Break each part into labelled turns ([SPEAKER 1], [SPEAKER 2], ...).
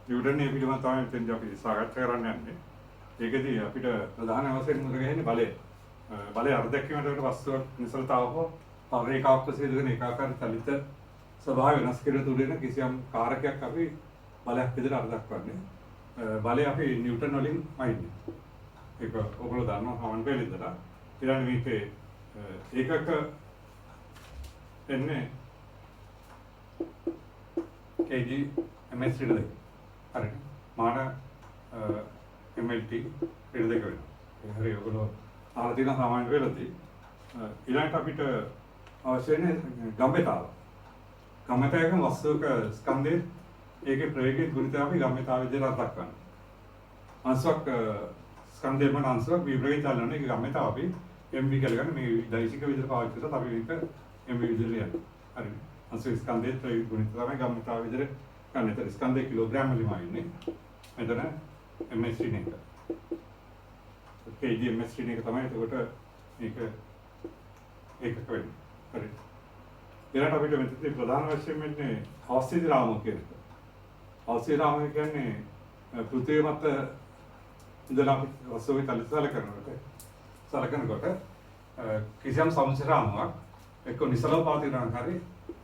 [SPEAKER 1] Newton නියම පිළිබඳව තමයි මෙතෙන්දී අපි සාකච්ඡා කරන්න යන්නේ. ඒකෙදී අපිට ප්‍රධාන වශයෙන් මුල ගැහෙන්නේ බලය. බලය අර්ධක්‍යමකට වස්තුවක් නිසලතාව හෝ රේඛාවක් ඔස්සේ දුවන ඒකාකාර චලිත ස්වභාවය වෙනස් කිරීම තුළින් කිසියම් කාරකයක් අපි බලයක් විදිහට අර්ධක්වන්නේ. බලය අපි නිව්ටන් වලින් අයින්නේ. ඒක ඔයගොල්ලෝ දන්නවා සාමාන්‍ය පෙළ ඉඳලා. ඊළඟ මේකේ ඒකක එන්නේ kg ms රීඩර් එක. හරිද? මාන mlt රීඩර් එක වෙනවා. ඒ හරිය ඔයගොල්ලෝ අහලා තියෙන සාමාන්‍ය පෙළදී ඊළඟට අපිට අවශ්‍ය වෙන්නේ ගම්භීරතාව. ගම්භීරතාවයක වස්තුවක ස්කන්ධයේ ඒකේ ප්‍රවේගයේ ගුණිතය අපි ගම්භීරතාව විදිහට අර්ථ කරනවා. අංශයක් ස්කන්ධයේ මොන අංශයක් විප්‍රවේගය චලන එක ගම්භීරතාව අපි mv කියලා ගන්න මේ දෛශික විදිහට පාවිච්චි කරලා අපි මේක mv විදිහට යනවා. හරිද? අංශ ස්කන්ධයේ ප්‍රවේග ගුණිතය තමයි ගම්භීරතාව විදිහට ගන්න. ඒතර ස්කන්ධයේ කිලෝග්‍රෑම් වලින් ආන්නේ. මෙතන ms ශ්‍රේණි එක. kg ms ශ්‍රේණි එක තමයි එතකොට මේක ඒකක වෙන්නේ. හරිද? ඊළඟට අපිට මෙතන ප්‍රධාන වශයෙන් වෙන්නේ අවස්ථිත රාමුව කියන එක. අවස්ථිත රාමුව කියන්නේ පෘථිවිය මත ඉඳලා අපි වස්තුවේ සලකනකොට කිසියම් සමස්ත රාමුවක් එක්ක නිසලව පවතින නම් හරි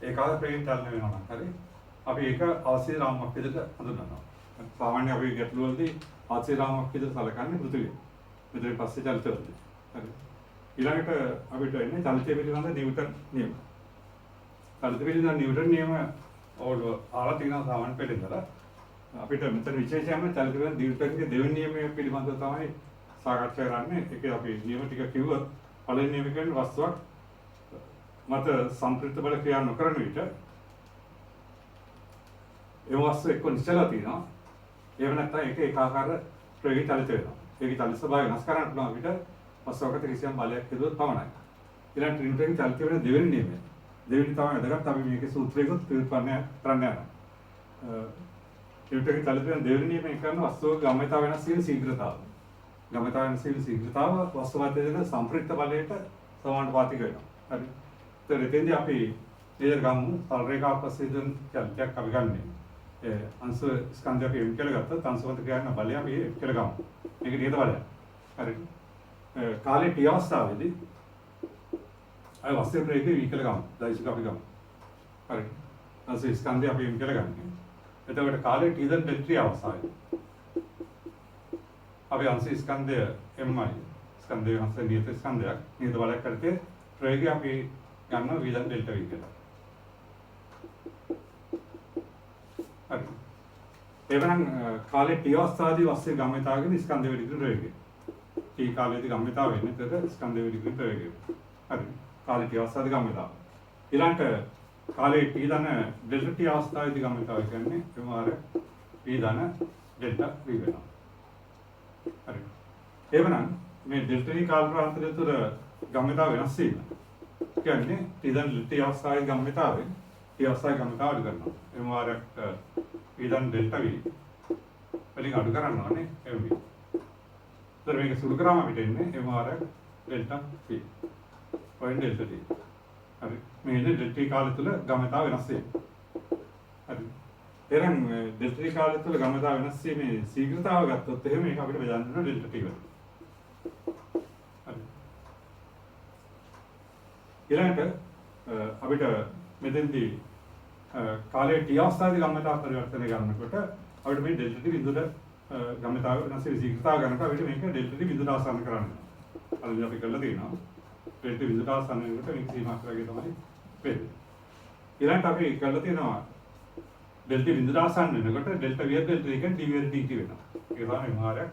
[SPEAKER 1] ඒකාද ප්‍රේම චලන වෙනවා නම් හරි අපි ඒක අවස්ථිත රාමුවක් විදිහට හඳුන්වනවා. සාමාන්‍ය අපි ගැටළු වලදී අවස්ථිත රාමුවක් විදිහට සලකන්නේ පෘථිවිය. මෙතන පස්සේ චලිත වලදී. හරි. ඊළඟට අපිට එන්නේ චලිතය පිළිබඳ නිව්ටන් නියම. චලිත පිළිබඳ නිව්ටන් නියම ඕක ආලා තියෙනවා සාමාන්‍ය පෙළ ඉඳලා. අපිට මෙතන විශේෂයෙන්ම චලිත පිළිබඳ නිව්ටන්ගේ දෙවෙනි නියමය පිළිබඳව තමයි සාකච්ඡා කරන්නේ. ඒකේ අපි නියම ටික කිව්වොත් පළවෙනි නියම කියන්නේ වස්තුවක් මත සම්ප්‍රයුක්ත බල ක්‍රියා නොකරන විට ඒ වස්තුව එක්ක නිශ්චලව තියෙනවා. එහෙම නැත්නම් ඒක ඒකාකාර ප්‍රවේගී චලිත වෙනවා. ඒකේ චලිත ස්වභාවය වෙනස් කරන්න පුළුවන් අපිට වස්තුවකට කිසියම් බලයක් හදුවොත් පමණයි. ඊළඟ නිව්ටන්ගේ චලිත වෙන දෙවෙනි නියමය. දෙවෙනි තමයි වැදගත් අපි මේකේ සූත්‍රයකට ප්‍රතිපන්න කරන්න යනවා. නිව්ටන්ගේ චලිත වෙන දෙවෙනි නියමය කරන වස්තුවක ගම්‍යතාව වෙනස් වීම ශීඝ්‍රතාව. ගම්‍යතාව වෙනස් වීම ශීඝ්‍රතාව වස්තුව මත දෙන සම්ප්‍රයුක්ත බලයට සමානුපාතික වෙනවා. හරි. ඒතර එතෙන්දී අපි නේද ගමු සල් රේඛාවක් පස්සේ දෙන චලිතයක් අපි ගන්නෙ. ඒ අංශ ස්කන්ධය අපි m කියලා ගත්තොත් අංශ මත ක්‍රියාන බලය අපි m කියලා ගමු. මේක නියත බලයක්. හරි. කාලේ t අවස්ථාවේදී අය වස්තු ප්‍රවේගය v කියලා ගමු. දෛශික අපි ගමු. හරි. අංශ ස්කන්ධය අපි m කියලා ගන්නෙ. එතකොට කාලේ t දැන් ඩෙල් t අවස්ථාවේ අපි අංශ ස්කන්ධය mi ස්කන්ධය අංශ නියත ස්කන්ධයක් නියත බලයක් කරතේ ප්‍රවේගය අපි ගන්නවා v දැන් ඩෙල්ටා v කියලා. හරි. එවනම් කාලේ t අවස්ථාවේදී වස්තුවේ ගම්‍යතාවගෙන ස්කන්ධය වෙඩි කරන ප්‍රවේගය. t කාලයේදී ගම්‍යතාව වෙන්නේ එතකොට ස්කන්ධය වෙඩි කරන ප්‍රවේගය. හරි. කාලේ t අවස්ථාවේදී ගම්‍යතාව. ඊළඟට කාලේ t ධන ඩෙල්ටා t අවස්ථාවේදී ගම්‍යතාව කියන්නේ ප්‍රමාර v ධන ඩෙල්ටා v වෙනවා. හරි. එවනම් මේ ඩෙල්ටා v කාල ප්‍රාන්තරය තුළ ගම්‍යතාව වෙනස් වීම කියන්නේ t ධන t අවස්ථාවේ ගම්‍යතාවෙන් t අවස්ථාවේ ගම්‍යතාව අඩු කරනවා. ප්‍රමාරයක් v ධන ඩෙල්ටා v වලින් අඩු කරනවා නේ mv. ඒතර මේක සුළු කරාම අපිට එන්නේ ප්‍රමාරයක් delta v. Point delta t. හරි. මේ ඩෙල්ටා t කාලය තුළ ගම්‍යතාව වෙනස් වෙනවා. හරි. එහෙනම් ඩෙල්ටා t කාලය තුළ ගම්‍යතාව වෙනස් වීමේ ශීඝ්‍රතාව ගත්තොත් එහෙම මේක අපිට බෙදන්න වෙනවා ඩෙල්ටා t වලින්. හරි. ඊළඟට අපිට මෙතෙන්දී කාලයේ t අවස්ථාවේදී ගම්‍යතාව පරිවර්තනය කරනකොට අපිට මේ ඩෙල්ටා t බිඳුවට ගම්‍යතාව වෙනස් වීමේ ශීඝ්‍රතාව ගන්නකොට අපිට මේක ඩෙල්ටා t බිඳුවට ආසන්න කරන්න වෙනවා. අර අපි කරලා තියෙනවා. ඩෙල්ටා t බිඳුවට ආසන්න වෙනකොට මේක සීමා කරගේ තමයි වෙන්නේ. ඊළඟට අපි කරලා තියෙනවා ඩෙල්ටා t බිඳුවට ආසන්න වෙනකොට ඩෙල්ටා v ඩෙල්ටා t කියන්නේ dv dt වෙනවා. ඒක තමයි මාරයක්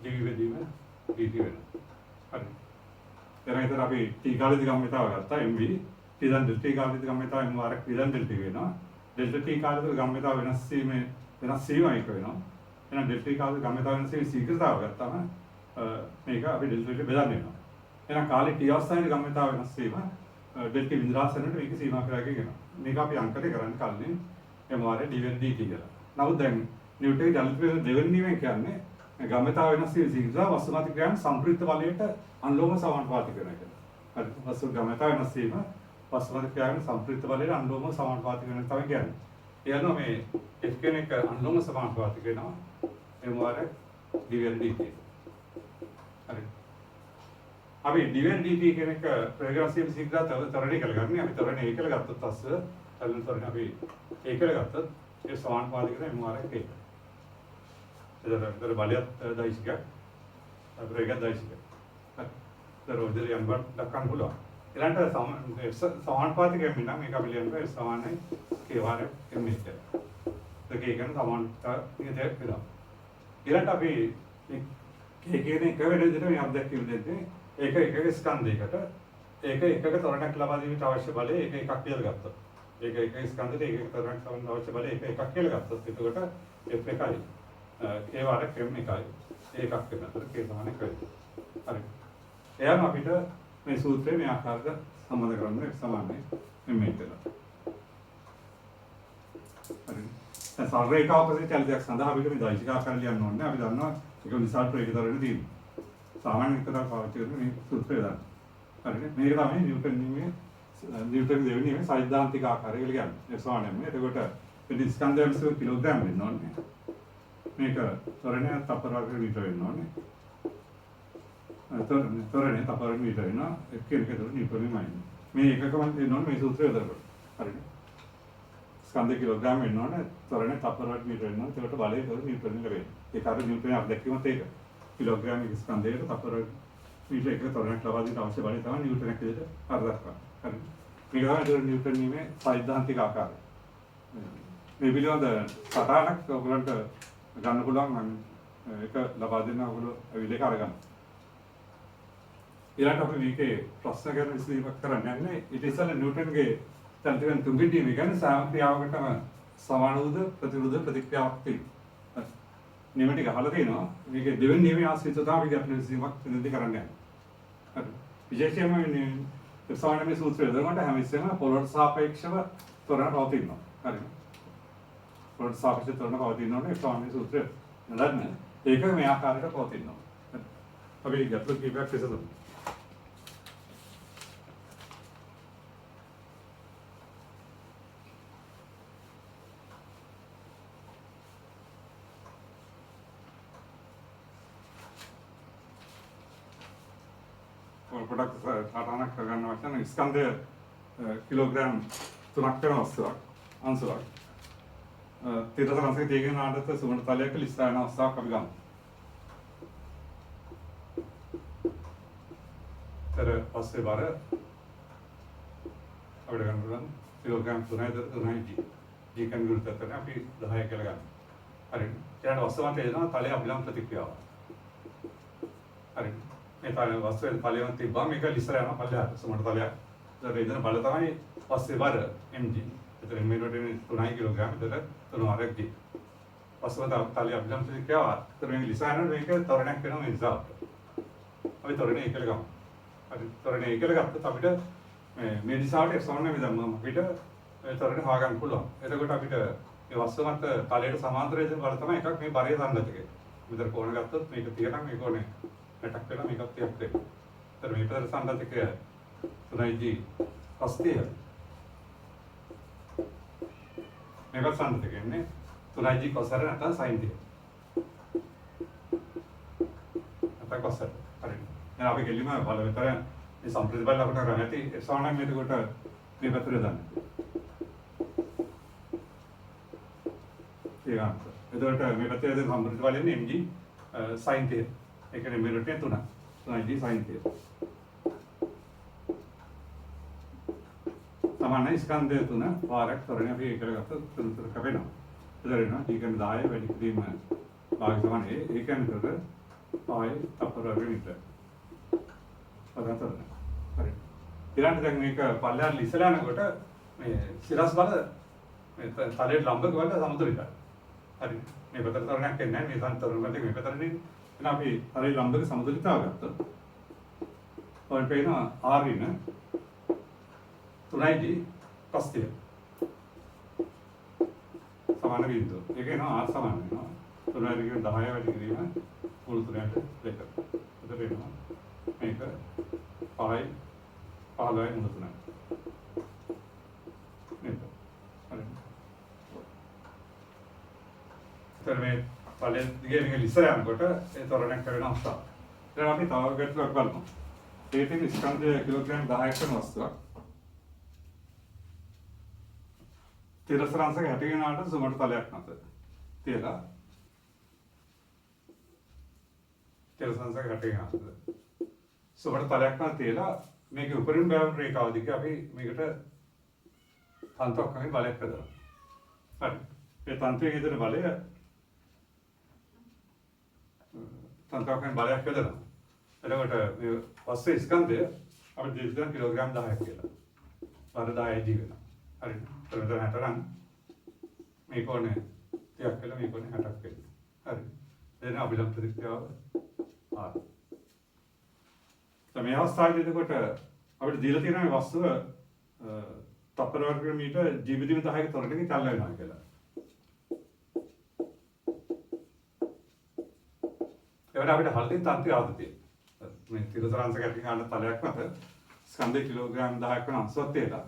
[SPEAKER 1] dv වෙදීම dt වෙනවා. හරි. එතන අපි t කාලේදී ගම්‍යතාව ගත්තා mv t දැන් ඩෙල්ටා t කාලේදී ගම්‍යතාව m මාරක් v දැන් ඩෙල්ටා වෙනවා. ඩෙල්ටා t කාලේදී ගම්‍යතාව වෙනස් වීම එක වෙනවා. එහෙනම් ඩෙල්ටා t කාලේදී ගම්‍යතාව වෙනස් වීම ශීඝ්‍රතාව ගත්තාම මේක අපි ඩෙල්ටා ට බෙදන්න වෙනවා. එහෙනම් කාලේ t අවස්ථාවේ ගම්‍යතාව වෙනස් වීම ඩෙල්ටා විඳුරාසනට මේක සීමා කරගෙන යනවා. මේක අපි අංකයට කරන්නේ කලින් m වාරේ dv dt කියලා. නමුත් දැන් නිව්ටන්ගේ චලිත වේග දෙවෙනි නියමය කියන්නේ ගම්‍යතාව වෙනස් වීම ශීඝ්‍රතාව වස්තුමාත්‍රික ක්‍රියාවන් සම්ප්‍රයුක්ත බලයට අනුලෝම සමානුපාතික වෙන එක. හරි. වස්තු ගම්‍යතාව වෙනස් වීම වස්තුමාත්‍රික ක්‍රියාවන් සම්ප්‍රයුක්ත බලයට අනුලෝම සමානුපාතික වෙන එක තමයි කියන්නේ. යනවා මේ F කෙනෙක් අනුලෝම සමානුපාතික වෙනවා M වර divided dt. හරි. අපි divided dt කියන එක ප්‍රේග්‍රැසිව් සිග්‍රා තරණය කරලා ගන්න. අපි තරණය ඒකල ගත්තොත් අස්ස අල්ලන තරණය අපි ඒකල ගත්තොත් ඒ සමානුපාතික වෙන M වර එක. එතකොට බලයත් දෛශික ප්‍රේගත් දෛශික. හරි. දරෝදේ යන්බත් දක්වන්න පුළුවන්. ඊළඟට සමානුපාතිකයෙන් නම් මේක අපි ලියන්නේ සමානයි k වර m ඉස්සර. ඒක කියන සමානතාවය දෙකක්. ඊළඟට අපි k කියන එක වෙන විදිහට මේ අත්දැකීම් දෙන්නේ ඒක එකක ස්කන්ධයකට ඒක එකක තරණයක් ලබා දීමට අවශ්‍ය බලය ඒක එකක් කියලා ගත්තා. ඒක එක ස්කන්ධයකට ඒක තරණයක් ලබන්න අවශ්‍ය බලය ඒක එකක් කියලා ගත්තොත් එතකොට f එකයි k වර m එකයි ඒකක් වෙනවා. k සමාන එකයි. හරි. එයාම අපිට මේ සූත්‍රය මේ ආකාරයට සම්බන්ධ කරගන්න සමානයි මේ මෙතන. හරි. දැන් සරලේකාවකසේ චලිතයක් සඳහා අපිට මේ දෛශික ආකාරය ලියන්න ඕනේ. අපි දන්නවා ඒක විශාල ප්‍රේරිතවරණ තියෙනවා. සාමාන්‍ය විතර පාවිච්චි කරන මේ සූත්‍රය දාන්න. හරිනේ. මේක තමයි නිව්ටන් දෙවෙනි මේ සෛද්ධාන්තික ආකාරය කියලා කියන්නේ. ඒ සමානයි. එතකොට මේ ස්කන්ධ වලස කිලෝග්‍රෑම් වෙන්න ඕනේ. මේක තරණය තප්පර වර්ග මීටර වෙන්න ඕනේ. තරණය තප්පර මීටර වෙනවා. එක්කෙනෙකුට නිව්ටන් මයින්. මේ එකකම දෙන්න ඕනේ මේ සූත්‍රය යොදනකොට. හරිනේ. ස්කන්ධ කිලෝග්‍රෑම් වෙන්න ඕනේ. තරණය තප්පර වර්ග මීටර වෙන්න ඕනේ. ඒකට බලය නිව්ටන් ලැබෙන්නේ. ඒක අර නිව්ටන් අත්දැකීමත් ඒක. කිලෝග්‍රෑම් එක ස්කන්ධයකට තප්පර මීටර එක තරණයක් ලබා දෙන්න අවශ්‍ය බලය තමයි නිව්ටන් එක විදිහට අර දක්වන්නේ. හරි. මේක තමයි නිව්ටන් නියමයේ සෛද්ධාන්තික ආකාරය. මේ පිළිබඳ සටහනක් ඔයගලන්ට ගන්න පුළුවන් මම ඒක ලබා දෙන්න ඔයගොල්ලෝ අවිලේක අරගන්න. ඊළඟට අපි මේකේ ප්‍රශ්න ගැන විශ්ලේෂණය කරන්න යන්නේ ඊට ඉස්සෙල්ලා නිව්ටන්ගේ චලිතයන් තුන්වෙනි නියමය ගැන සාමක්‍රියාවකටම සමාන වූ ප්‍රතිවිරුද්ධ ප්‍රතික්‍රියාවක් තියෙනවා. නියම ටික අහලා තියෙනවා. මේකේ දෙවෙනි නියමයේ ආශ්‍රිතව තමයි අපි අපේ විශ්ලේෂණයක් නිරන්තර කරන්න යන්නේ. හරි. විශේෂයෙන්ම මේ සාමාන්‍ය සූත්‍රය දරනකොට හැම ඉස්සෙම පොළොවට සාපේක්ෂව ත්වරණ පවතිනවා. හරි. පොළොවට සාපේක්ෂව ත්වරණ පවතිනෝනේ සාමාන්‍ය සූත්‍රය. නේද? ඒක මේ ආකාරයට පවතිනවා. අපි ගැටලු කීපයක් විසඳමු. පොඩක් සටහනක් කරගන්න වචන ස්කන්ධය කිලෝග්‍රෑම් 3ක් වෙන අවස්ථාවක් අංශුවක්. තීරසංශයේ තේගෙන ආඩත සුමන තලයක ලිස්සායන අවස්ථාවක් අපි ගමු. පස්සේ බර අපිට ගන්න පුළුවන් කිලෝග්‍රෑම් 3යි g කන් ගුරුත්වයෙන් අපි 10 කියලා ගන්න. හරි. ඊට වස්තුවට එනවා තලයේ අභිලම්බ ප්‍රතික්‍රියාව. හරි. මේ තලයේ වස්තුවේ තලයෙන් තිබ්බම මේක ලිස්සර යනවා පල්ලෙහාට සමහර තලයක්. ඒතර ඉදන බල තමයි පස්සේ බර mg. ඒතර මේ 3 කිලෝග්‍රෑම් විතර 3 g. වස්තුව තලයේ අභිලම්බ ප්‍රතික්‍රියාව. ඒතර මේ ලිස්සර යනවා මේක තරණයක් වෙනවා මේ නිසා. අපි තරණය එකල ගමු. හරි තරණය එකල ගත්තොත් අපිට මේ දිශාවට එප්සිලොන් එක දැම්මම අපිට ඒ තරණය හොයාගන්න පුළුවන්. එතකොට අපිට මේ වස්තුව මත තලයට සමාන්තරව දෙන බල තමයි එකක් මේ බරය සංගතක. විතර කෝණ ගත්තොත් මේක 30 නම් මේ කෝණය 60ක් වෙනවා මේකත් 30ක් වෙනවා. ඒතර මේ විතර සංගතක 3g cos 30. මේක සංගතක ඉන්නේ 3g cos හර නැත්නම් sin 30. නැත්නම් cos හර. හරි. දැන් අපි ගෙලිම බල විතර මේ සම්ප්‍රති බල ලකුණ කරන්නේ නැති එප්සිලොන් නම් එතකොට මේ පැත්තට දාන්න. එතකොට මේ පැත්තේ දැන් සම්ප්‍රති බලයෙන් mg sin 30. ඒ කියන්නේ මේ රටේ 3. 3g sin 30. සමානයි ස්කන්ධය 3 වාරයක් තරණය අපි ඒකට ගත්ත තුනතර කපෙනවා. එතරිනවා d කියන්නේ 10 වැඩි කිරීම භාග සමාන ඒ කියන්නේ උතර ආයි තප්පර වෙනිට. අදහතර. හරි. ඊළඟට දැන් මේක පල්ලෙහාට ලිස්සලා යනකොට මේ සිරස් බල මේ තලයේ ලම්බක වල සමතුලිතයි. හරි. මේ පැත්තට තරණයක් එන්නේ නැහැ. මේ සම්තරණ වලට මේ පැත්තට නේ. එහෙනම් අපි තලයේ ලම්බක සමතුලිතතාව ගත්තොත් ඔය පේනවා r ඉන 3g cos 30. සමාන බිඳුව. ඒක එනවා r සමාන වෙනවා. 3 කියන 10 වැඩි කිරීම මුළු 3ට 2. එතකොට එනවා මේක 5 15යි මුළු 3. නේද? හරි. ඒතර මේ පළවෙනි දිගේ මේක ඉස්සර යනකොට ඒ තොරණක් කරන අවස්ථාව. ඊට අපි තව ගැටලුවක් බලමු. ඒකෙන් ස්කන්ධය කිලෝග්‍රෑම් 10ක් කරන වස්තුවක්. තිරසරංශක හැටගෙනාට සුමට තලයක් නැත. තියලා තිරසරංශක හැටගෙනාට සුමට තලයක් නැත තියලා මේකේ උපරිම බෑවුම් රේඛාව දිගේ අපි මේකට තන්තුවක් වගේ බලයක් හදනවා. හරි. ඒ තන්තුවේ හදන බලය තන්තුවක් වගේ බලයක් හදනවා. එතකොට මේ වස්තු ස්කන්ධය අපිට දෙන්න කිලෝග්‍රෑම් 10ක් කියලා. බර 10 ජීවන. හරි. එතකොට හතරන් මේ කොනේ 30ක් කියලා මේ කොනේ 60ක් වෙනවා. හරි. එතන අභිලම්භ ප්‍රතික්‍රියාව ආ. මේ අවස්ථාවේදී එතකොට අපිට දීලා තියෙන මේ වස්තුව තප්පර වර්ග මීටර ජීවිතය 10ක තොරණකින් තල්ල වෙනවා කියලා. ඒවට අපිට හල්දින් තන්ත්‍රය ආදිතිය. මේ තිරසරංශක ඇති ගන්න තලයක් මත ස්කන්ධ කිලෝග්‍රෑම් 10ක් වෙන අංශවත් තියලා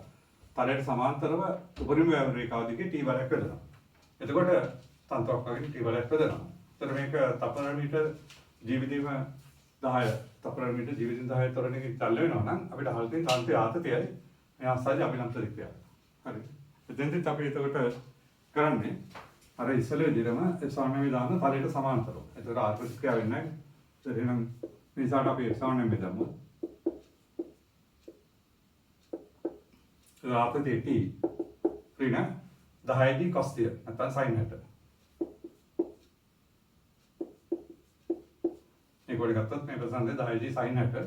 [SPEAKER 1] තලයට සමාන්තරව උපරිම වෑයම් රේඛාව දිගේ T බලයක් හදනවා. එතකොට තන්ත්‍රයක් වගේ T බලයක් හදනවා. එතකොට මේක තප්පර මීටර ජීවිතය 10 තප්පර මීටර ජීවිතය 10 තොරණකින් තල්ල වෙනවා නම් අපිට හල්දින් තන්ත්‍රය ආදිතියයි මේ අවස්ථාවේ අභිලම්භ ප්‍රතික්‍රියාව. හරි. එතෙන්දිත් අපි එතකොට කරන්නේ අර ඉස්සෙල්ලා විදිහම සාමාන්‍ය දාන තලයට සමාන්තරව. එතකොට ආත්ම ප්‍රතික්‍රියාව වෙන්නේ නැහැ. එහෙනම් මේ සාට අපි සාමාන්‍යයෙන් බෙදමු. ආත්ම දෙටි ඍණ 10දී cos 30 නැත්නම් sin 60. ඒකෝඩ ගත්තොත් මේ ප්‍රසන්න 10දී sin 60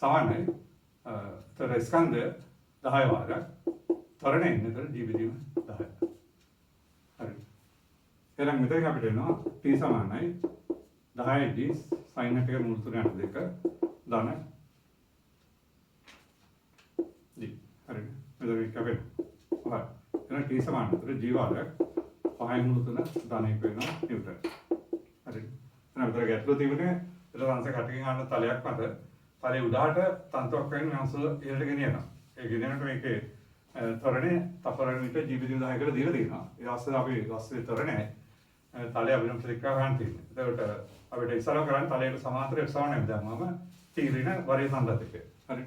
[SPEAKER 1] සමානයි. තර ස්කන්ධය 10 වාරයක් තරණය ඉන්නතර ජීවිතීම 10. හරි. එහෙනම් මෙතන අපිට එනවා t සමානයි 10දී sin 60 මූල තුන 2 ධන d. හරි. මෙතන අපිට හරි. එහෙනම් t සමානයි g වාරයක් 5 මූල තුන ධන 1 වෙනවා නිව්ටන්. හරි. එහෙනම් මෙතන ගැටලුව තිබුණේ තිරසරංශක හැටකින් ගන්න තලයක් මත තලයේ උඩහට තන්තුවක් වෙන අංශ ඉහළට ගෙනියනවා. ඒ ගෙනියනකොට මේකේ ත්වරණය තප්පර මීටර ජීවිතය 10 කියලා දීලා තියෙනවා. ඒ අවස්ථාවේ අපි වස්තුවේ ත්වරණය තලයේ අභිලම්භ ප්‍රතික්‍රියාව ගන්න තියෙනවා. එතකොට අපිට ඉස්සරහ කරන්නේ තලයට සමාන්තරව සමානයි දැම්මම තීරින වරේ සම්බන්ධකය. හරි.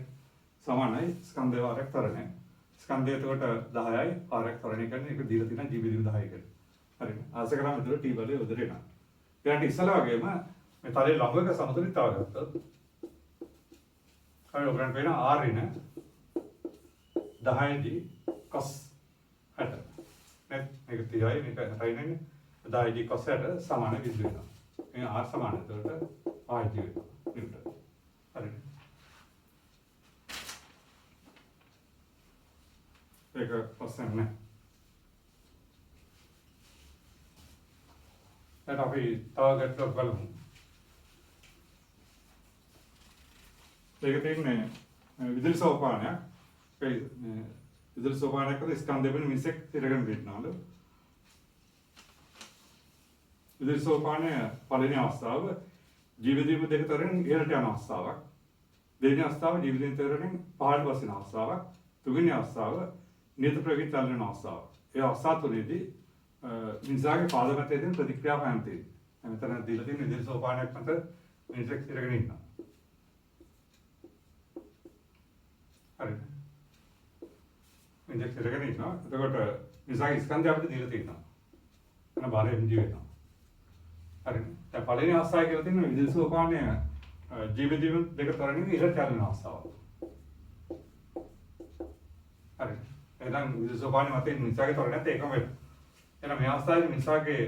[SPEAKER 1] සමානයි ස්කන්ධය වාරයක් ත්වරණය. ස්කන්ධය එතකොට 10යි වාරයක් ත්වරණය කරන එක දීලා තියෙනවා ජීවිතය 10 කියලා. හරි. ආස කරාම එතකොට t බලය උදේට එනවා. ඊට ඉස්සරහ වගේම මේ තලයේ ළඟක සමතුලිතතාව ගත්තොත් අපි ඔයගලන්ට වෙන r ඍණ 10දී cos 60. මේක 30යි මේක 60යි නේ. 10දී cos 60 සමාන විද්ද වෙනවා. මේ r සමාන එතකොට r දී වෙනවා. නිව්ටන්. හරි. ඒක ප්‍රශ්න නැහැ. දැන් අපි තව ගැටලුවක් බලමු. ඒක තියෙන්නේ විදුලි සෝපානයක්. ඒ විදුලි සෝපානයකට ස්කන්ධ දෙකෙන් මිසෙක් තිරගෙන දෙන්නාලු. විදුලි සෝපානය පළවෙනි අවස්ථාව ජීවිතීම දෙක තරෙන් ඉහළට යන අවස්ථාවක්. දෙවෙනි අවස්ථාව ජීවිතීම තරෙන් පහළට බසින අවස්ථාවක්. තුන්වෙනි අවස්ථාව නියත ප්‍රවේගයෙන් තල්ලන අවස්ථාවක්. ඒ අවස්ථා තුනේදී මිනිසාගේ පාද මතයේ තියෙන ප්‍රතික්‍රියාව හැමතේ. මෙතන දීලා තියෙන විදුලි සෝපානයක් මත මිනිසෙක් තිරගෙන ඉන්නවා. හරි. මිනිසෙක් තිරගෙන ඉන්නවා. එතකොට මිනිසාගේ ස්කන්ධය අපිට දීලා තියෙනවා. එන බලය එන්ජි වෙනවා. හරි. දැන් පළවෙනි අවස්ථාවේ කියලා තියෙන විදුලි සෝපානය ජීවිතීම දෙක තරමින් ඉහළට යන අවස්ථාව. හරි. එහෙනම් විදුලි සෝපානය මතින් මිනිසාගේ තරණයත් ඒකම වෙනවා. එහෙනම් මේ අවස්ථාවේ මිනිසාගේ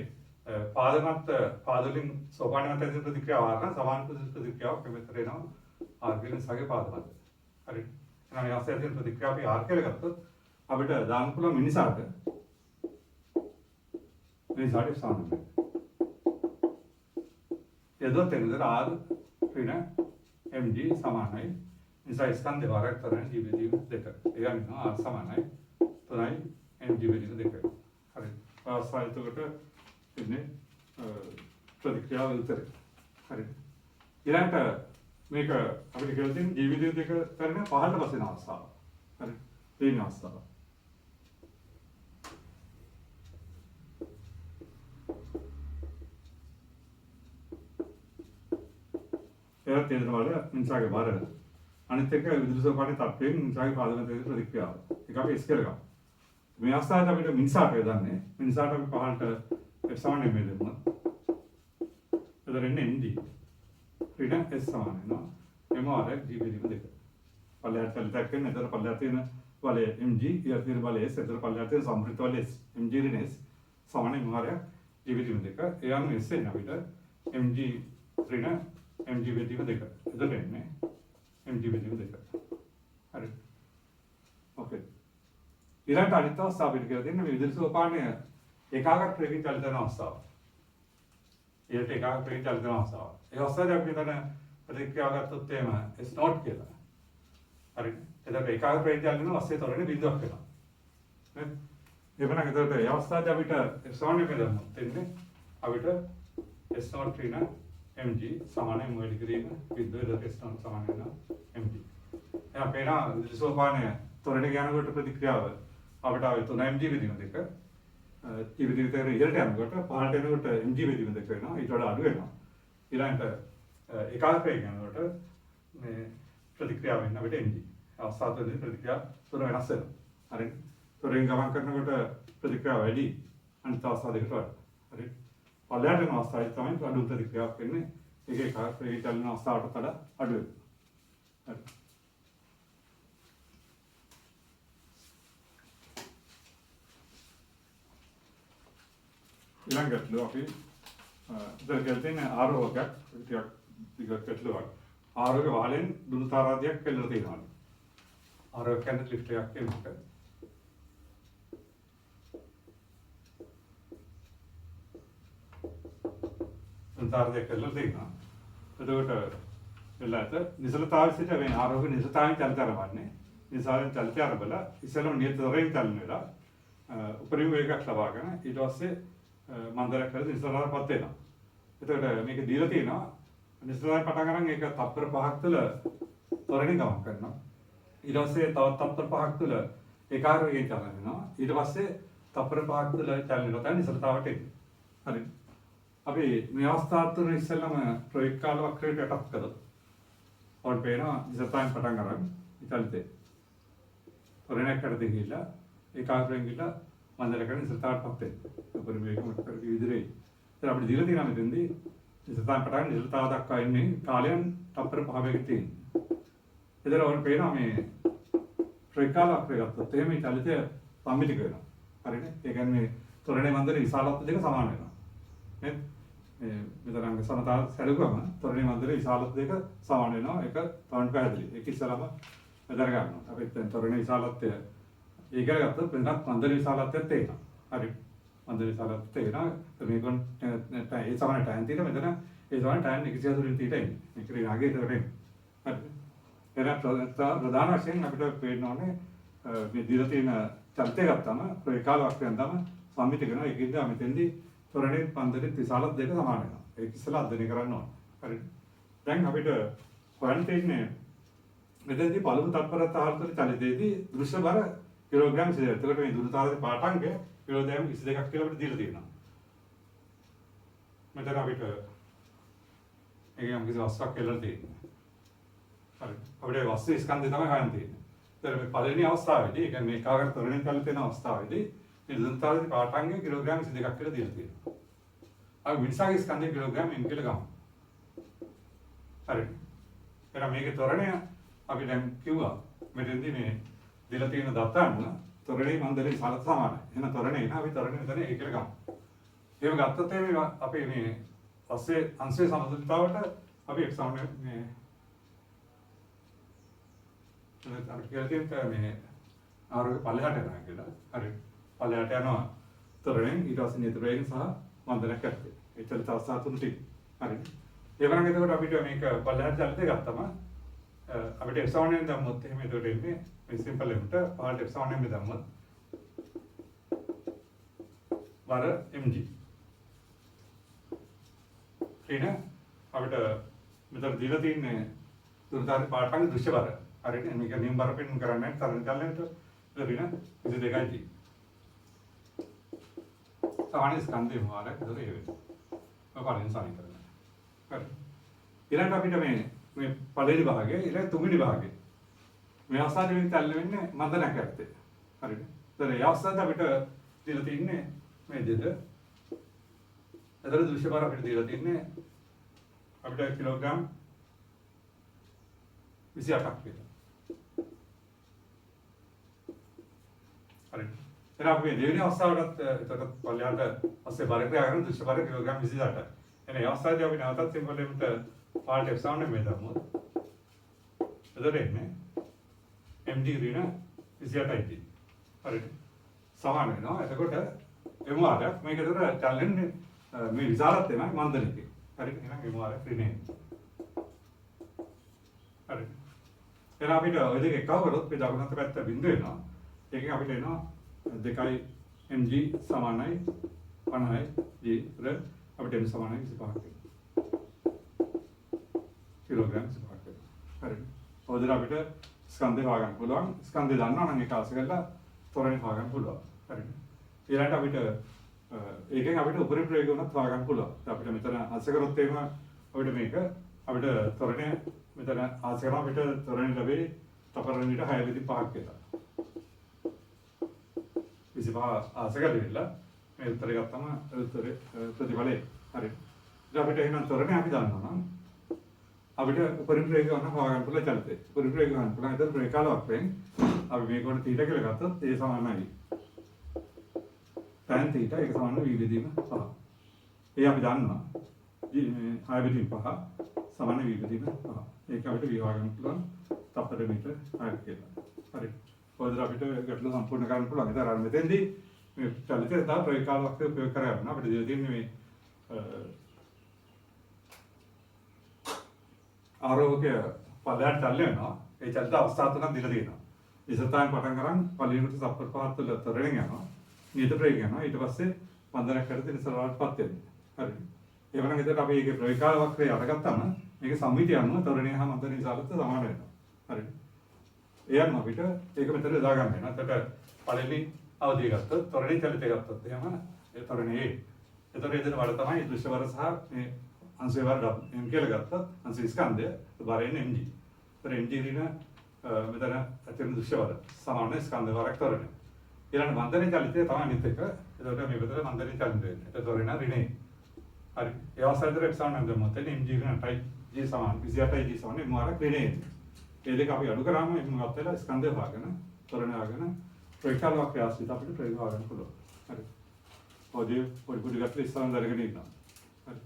[SPEAKER 1] පාදවලින් සෝපානය මත ඇති ප්‍රතික්‍රියාව ආරන සමාන ප්‍රතික්‍රියාවක් මෙතන එනවා ආර්ගින මිනිසාගේ පාද මත. හරි. එහෙනම් මේ අවස්ථාවේ තියෙන ප්‍රතික්‍රියාව අපි ආර් කියලා ගත්තොත් අපිට දාන්න පුළුවන් මිනිසාට සාමාන්‍යයි. එදොත් එනදර r ඍණ mg සමානයි. නිසා ස්කන්ධ වාරයක් තරණ ජීවිතීම දෙක. ඒ කියන්නේ r සමානයි 3යි mg වෙනික දෙක. හරි. ආසයිතකට ඉන්නේ ප්‍රතික්‍රියාව උත්තර. හරි. ඊළඟට මේක අපිට කියලා තියෙන ජීවිතය දෙක තරණ පහළට බසින අවස්ථාව. හරි. දෙවෙනි අවස්ථාව. ඒවත් තේරෙනවල මිනිසාගේ බර අනිත් එක විදුලි සෝපානයේ තත්ත්වයෙන් මිනිසාගේ පාදක තේරෙන ප්‍රතික්‍රියාව. ඒක අපි S කියලා ගමු. මේ අවස්ථාවේ අපිට මිනිසාට යොදන්නේ මිනිසාට අපි පහළට F සමානයි මේ දෙන්න. එතන එන්නේ MG. ඊට S සමානයි නෝ. MR G බෙදීම දෙක. පල්ලෙහාට කලිතක් වෙන එතන පල්ලෙහාට තියෙන බලය MG ඊට තියෙන බලය S එතන පල්ලෙහාට තියෙන සම්ප්‍රේත බලය S MG ඍණ S සමානයි MR G බෙදීම දෙක. ඒ අනුව S එන්නේ අපිට MG ඍණ MG බෙදීම දෙක. එතන එන්නේ MG බෙදීම දෙක. හරි. ඕකේ. ඊළඟට අනිත් අවස්ථාව අපිට කියලා දෙන්නේ මේ විදුලි සෝපානය ඒකාග්‍රයෙන් චලිත වෙන අවස්ථාව. ඊට ඒකාග්‍රයෙන් චලිත වෙන අවස්ථාව. ඒ අවස්ථාවේ අපි හිතන ප්‍රතික්‍රියාව ගත්තොත් එහෙම S not කියලා. හරි. එතකොට ඒකාග්‍රයෙන් චලිත වෙන අවස්ථාවේ තොරණේ බිඳුවක් වෙනවා. නේද? එවනම් එතකොට ඒ අවස්ථාවේ අපිට S one එක දැම්මොත් එන්නේ අපිට S not ඍණ mg සමානයි මොකද කිරීම විද්‍යුත් S not සමාන වෙනවා mg. එහෙනම් පේනවා විදුලි සෝපානය තොරණේ යනකොට ප්‍රතික්‍රියාව අපිට ආවේ 3 mg බෙදීම දෙක. G බෙදීම දෙක ඉහළට යනකොට පහළට එනකොට mg බෙදීම දෙක වෙනවා. ඊට වඩා අඩු වෙනවා. ඊළඟට ඒකාග්‍රයෙන් යනකොට මේ ප්‍රතික්‍රියාව වෙන අපිට mg. අවස්ථාවේදී ප්‍රතික්‍රියාව තුන වෙනස් වෙනවා. හරි. තොරෙන් ගමන් කරනකොට ප්‍රතික්‍රියාව වැඩි අනිත් අවස්ථා දෙකට වඩා. හරි. පල්ලෙහාට යන අවස්ථාවේ තමයි අඩු ප්‍රතික්‍රියාවක් වෙන්නේ. ඒක ඒකාග්‍රයෙන් චලන අවස්ථාවට වඩා අඩු වෙනවා. හරි. ඊළඟට අපි ඉතින් තියෙන ආරෝහකයක් ටිකක් ටිකක් ගැටලුවක්. ආරෝහක වහලෙන් දුරු තාරාදියක් පෙළලා තියෙනවා. ආරෝහක කියන්නේ ලිෆ්ට් එකක් කියන්නේ. දුරු තාරාදියක් පෙළලා තියෙනවා. එතකොට වෙලාවට නිසලතාවය සිට වෙන ආරෝහක නිසලතාවයෙන් චලිත කරවන්නේ. නිසාවෙන් චලිත ආරබල ඉස්සෙල්ලාම නියතතරෙන් චලන වෙලා උපරිම වේගයක් ලබාගෙන ඊට පස්සේ මන්දරයක් කරලා නිසලතාවයටපත් වෙනවා. එතකොට මේක දීලා තියෙනවා නිසලතාවය පටන් ගන්න ඒක තප්පර 5ක් තුළ ත්වරණේ ගමන් කරනවා. ඊට පස්සේ තවත් තප්පර 5ක් තුළ ඒකාග්‍රයෙන් චලන වෙනවා. ඊට පස්සේ තප්පර 5ක් තුළ චලන වෙනවා නිසලතාවට එන්නේ. හරි. අපි මේ අවස්ථාව තුළ ඉස්සෙල්ලාම ප්‍රවේග කාල වක්‍රයට යටත් කළොත් ඔන්න පේනවා නිසලතාවයෙන් පටන් ගන්න ඉතල්තේ. ත්වරණයක් කරදී ගිහිල්ලා ඒකාග්‍රයෙන් ගිහිල්ලා මන්දරකට නිසලතාවටපත් වෙනවා. උපරිම වේගයක් කර විදිහේ. ඉතින් අපිට දීලා තියෙනවා මෙතෙන්දී නිසලතාවයෙන් පටන් නිසලතාව දක්වා ඉන්නේ කාලයන් තප්පර 5 වේගෙ තියෙනවා. එතන ඔන්න පේනවා මේ ප්‍රේකාල වක්‍රය ගත්තොත් එහෙම මේ චලිතය සම්මිතික වෙනවා. හරිනේ? ඒ කියන්නේ ත්වරණේ මන්දරේ විශාලත්ව දෙක සමාන වෙනවා. නේද? මෙතන සමතාව සැලකුවම ත්වරණේ මන්දරේ විශාලත්ව දෙක සමාන වෙනවා. ඒක තමයි පැහැදිලි. ඒක ඉස්සලම බෙදා ගන්නවා. අපි දැන් ත්වරණේ විශාලත්වය ඒක ගත්තොත් වෙනත් මන්දරේ විශාලත්වයක් තේරෙනවා. හරි. මන්දරේ විශාලත්වය තේරෙනවා. මේකෙන් ඒ සමාන ටැන් තියෙන මෙතන ඒ සමාන ටැන් 140 තීටා එන්නේ. මේක රිනාගේ ඒකට එන්නේ. හරි. එන ප්‍රධාන වශයෙන් අපිට පේනවානේ මේ දීලා තියෙන චලිතය ගත්තම ප්‍රේකාල වක්‍රයෙන් තමයි සම්මිතික වෙනවා. ඒකෙන්ද මෙතෙන්දී ත්වරණේ මන්දරේ විශාලත්වය දෙක සමාන වෙනවා. ඒක ඉස්සලා අධ්‍යයනය කරන්න ඕනේ. හරි. දැන් අපිට හොයන්න තියෙන්නේ මෙතෙන්දී පළමු තත්පර තාර්ථක චලිතයේදී දෘශ්‍ය බර කිලෝග්‍රෑම් 100. එතකොට මේ දුරතාවයේ පාඨාංගය කිලෝග්‍රෑම් 22ක් කියලා අපිට දීලා තියෙනවා. මෙතන අපිට ඒකම කිසි වස්තුවක් කියලා තියෙනවා. හරි. අපිට වස්තු ස්කන්ධය තමයි හොයන්න තියෙන්නේ. ඒතර මේ පළවෙනි අවස්ථාවේදී ඒ කියන්නේ ඒකාග්‍ර ත්වරණයෙන් චලිත වෙන අවස්ථාවේදී මේ දුරතාවයේ පාඨාංගය කිලෝග්‍රෑම් 22ක් කියලා දීලා තියෙනවා. අපි මිනිසාගේ ස්කන්ධය කිලෝග්‍රෑම් m කියලා ගමු. හරි. එහෙනම් මේකේ ත්වරණය අපි දැන් කිව්වා මෙතෙන්දී මේ දීලා තියෙන දත්ත අනුව ත්වරණේ මන්දරේ විශාලත්වය සමානයි. එහෙනම් ත්වරණේ එන අපි ත්වරණය මෙතන a කියලා ගමු. එහෙම ගත්තොත් මේ අපේ මේ පස්සේ අංශයේ සමතුලිතතාවට අපි x සමාන මේ අර කියලා තියෙන මේ ආරෝහක පල්ලෙහාට යනවා කියලා. හරි. පල්ලෙහාට යනවා ත්වරණයෙන් ඊට පස්සේ නිතරයෙන් සහ මන්දරයක් ඇත්තේ. ඒ චලිත අවස්ථා තුන ටික. හරි. ඒ වගේම එතකොට අපිට මේක පල්ලෙහාට චලිතය ගත්තම අපිට f සමානයෙන් දැම්මොත් එහෙම එතකොට එන්නේ මේ සිම්පල් එකට පහළට f සමානයෙන් දැම්මොත් වර mg ඊන අපිට මෙතන දීලා තියෙන්නේ දුරතාවේ පාඨාංග දෘශ්‍ය බර. හරිනේ? මේක නියම බර පෙන්වන්න කරන්නේ තරණ කල්ලෙන්ට ලැබෙන 22යි තියෙන්නේ. සාමාන්‍ය ස්කන්ධේ මාරක් දොර ඒ වෙන්නේ. ඔය පාඩම් සාමින් කරනවා. හරි. ඊළඟට අපිට මේ මේ පළවෙනි භාගය ඊළඟ තුන්වෙනි භාගය. මේ අවස්ථාවේ මේ තල්ල වෙන්නේ මන්දනක් ඇත්තේ. හරිද? ඒතර ඒ අවස්ථාවට අපිට දීලා තින්නේ මේ විදිහට. ඒතර දෘශ්‍ය බර අපිට දීලා තින්නේ අපිට කිලෝග්‍රෑම් 28ක් කියලා. හරිද? එහෙනම් අපි දෙවෙනි අවස්ථාවටත් එතකොට පල්ලයට පස්සේ බර ක්‍රියා කරන දෘශ්‍ය බර කිලෝග්‍රෑම් 28ක්. එහෙනම් ඒ අවස්ථාවේදී අපි නැවතත් සිම්පල් එකට පාර්ට් එප්සලොන් මේ දාමු. එතකොට එන්නේ md ඍණ 28යි. හරිද? සමාන වෙනවා. එතකොට mr මේක ඒතර චලන්නේ මේ විශාලත්වය තමයි මන්දනිකේ. හරිද? එහෙනම් mr ඍණේ. හරිද? එහෙනම් අපිට ඔය දෙක එකව කරොත් මේ දකුණත් පැත්ත බිඳුව වෙනවා. ඒකෙන් අපිට එනවා 2 mg සමානයි 50යි g ර අපිට m සමානයි 25ක් කිලෝග්‍රෑම් 25ක්. හරිද? ඔතන අපිට ස්කන්ධය හොයාගන්න පුළුවන්. ස්කන්ධය දන්නවා නම් ඒක ආස කරලා තොරණේ හොයාගන්න පුළුවන්. හරිද? ඊළඟට අපිට ඒකෙන් අපිට උපරිම ප්‍රයෝග උනත් හොයාගන්න පුළුවන්. අපිට මෙතන ආස කරොත් එහෙම අපිට මේක අපිට තොරණේ මෙතන ආස කරා අපිට තොරණේ ලැබෙයි තපරණ මීටර 6.5ක් කියලා. 25 ආස කරලා මේ උත්තරය ගත්තම උත්තරේ ප්‍රතිඵලය. හරිද? ඉතින් අපිට එහෙනම් තොරණේ අපි දන්නවා නම් අපිට උපරිම ප්‍රයෝග ගන්න හොයාගන්න පුළුවන් චලිතය. උපරිම ප්‍රයෝග ගන්න පුළුවන්. ඒතර ප්‍රේකාලවක්යෙන් අපි මේක උඩ θ කියලා ගත්තොත් ඒ සමානයි tan θ ඒක සමාන v බෙදීම 5. ඒ අපි දන්නවා 6/5 සමාන v බෙදීම 5. ඒක අපිට v හොයාගන්න පුළුවන් තප්පර මීටර 6ක් කියලා. හරි. ඔයදර අපිට ගැටලුව සම්පූර්ණ කරන්න පුළුවන්. ඒතර අර මෙතෙන්දී මේ චලිතය තව ප්‍රේකාලවක්ය උපයෝග කරගන්න අපිට දෙලා තියෙන්නේ මේ ආරෝහක පදයට තල්ල වෙනවා. ඒ චලිත අවස්ථා තුනක් දීලා තියෙනවා. ඉස්සතෙන් පටන් ගන්න පළවෙනිට සප්පර පහත් තුළ තරණ යනවා. නියත ප්‍රේග යනවා. ඊට පස්සේ මන්දනක් කරද්දී නිසලවටපත් වෙනවා. හරිද? ඒ වගේම එතකොට අපි මේකේ ප්‍රේකාල වක්‍රය අරගත්තාම මේක සම්මිතිය අනුව තරණය හා මන්දනී සාලත් සමාන වෙනවා. හරිද? ඒ අනුව අපිට ඒක මෙතන යොදා ගන්න වෙනවා. එතකොට පළවෙනි අවධිය ගත්තොත් තරණී චලිතය ගත්තොත් එහෙම ඒ තරණයේ එතකොට එතන වල තමයි දෘශ්‍ය වර සහ මේ अंश बार m කියලා ගත්තත් अंश ස්කන්ධය බරෙන් mg. ඒතර mg ඍණ මෙතන අතන දෘශ්‍ය වල සමාන ස්කන්ධ වරක් තොරණ. ඊළඟ මන්දනේ චලිතය තමයි අනිත් එක. එතකොට මේ විතර මන්දනේ චලිතය වෙන්නේ. ඒක තොරණ ඍණේ. හරි. ඒ අවස්ථාවේ එප්සලොන් නම් දෙමුත් එන්නේ mg ඍණයි g සමාන 28යි g සමාන mr ඍණේ. ඒ දෙක අපි අඩු කරාම m ගත්ත වෙලා ස්කන්ධය හොයාගෙන තොරණ හොයාගෙන ප්‍රේකාල වක්‍රය ආශ්‍රිත අපිට ප්‍රයෝග හොයාගන්න පුළුවන්. හරි. ඔය පොඩි ගැටලු ඉස්සරහින් දරගෙන ඉන්නවා. හරි.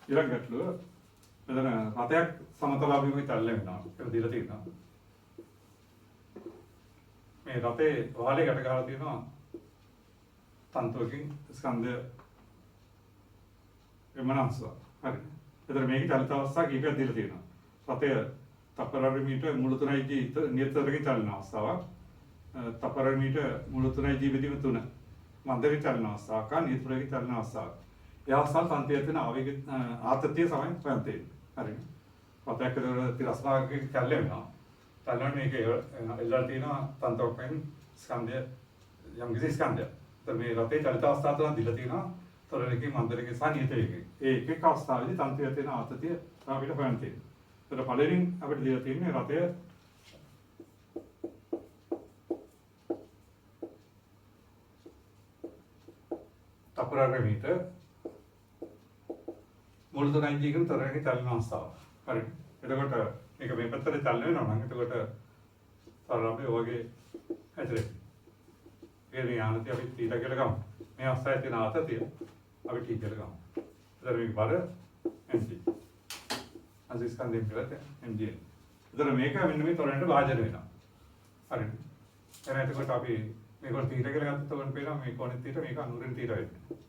[SPEAKER 1] ඊළඟ ගැටලුව මෙතන රතයක් සමතලාභිමුඛව තල්ල වෙනවා කියලා දීලා තියෙනවා. මේ රතේ වහලේ ගැට ගහලා තියෙනවා තන්තුවකින් ස්කන්ධය එමනන්සව. හරි. එතන මේකේ චලිත අවස්ථා කීපයක් දීලා තියෙනවා. රතය තප්පර මීටර මුළු 3යි g නියතතරකින් චලන අවස්ථාවක්. තප්පර මීටර මුළු 3යි g බෙදීම 3 මන්දරේ චලන අවස්ථාවක් හා නියතතරකින් චලන අවස්ථාවක්. ඒ අවස්ථාව තන්තිය තියෙන ආවේග ආතතිය සමයෙන් ප්‍රයන්තේ. හරිද? රතයක් ඇතුළත තිරස්නාගකින් චලන වෙනවා. චලන මේක එල්ලලා තියෙනවා තන්තුවකින් ස්කන්ධය යම් කිසි ස්කන්ධයක්. ඒතර මේ රතේ චලිත අවස්ථා තුනක් දීලා තියෙනවා. තොරණකින් මන්දරකින් සහ නියත වේගයෙන්. ඒ එක එක අවස්ථාවේදී තන්තිය තියෙන ආතතිය අපිට ප්‍රයන්තේ. ඒතර පළවෙනින් අපිට දීලා තියෙන්නේ රතය තප්පර මීටර මුළු 3යි g කියන තරණයේ චලන අවස්ථාව. හරිද? එතකොට මේක මේ පැත්තට චලන වෙනවා නම් එතකොට තරණය වගේ ඇතුලේ. ඒ යානති අපි තීටා කියලා ගමු. මේ අවස්ථාවේ තියෙන ආතතිය අපි t කියලා ගමු. එතකොට මේක බර mg. අසිස්කන්ධයෙන් පිළිත mg. එතකොට මේක මෙන්න මේ තරණයට භාජනය වෙනවා. හරිද? එහෙනම් එතකොට අපි මේක තීටා කියලා ගත්තොත් උගන් පේනවා මේ කොණෙත් තීටා මේක අනුරෙන් තීටා වෙන්නේ.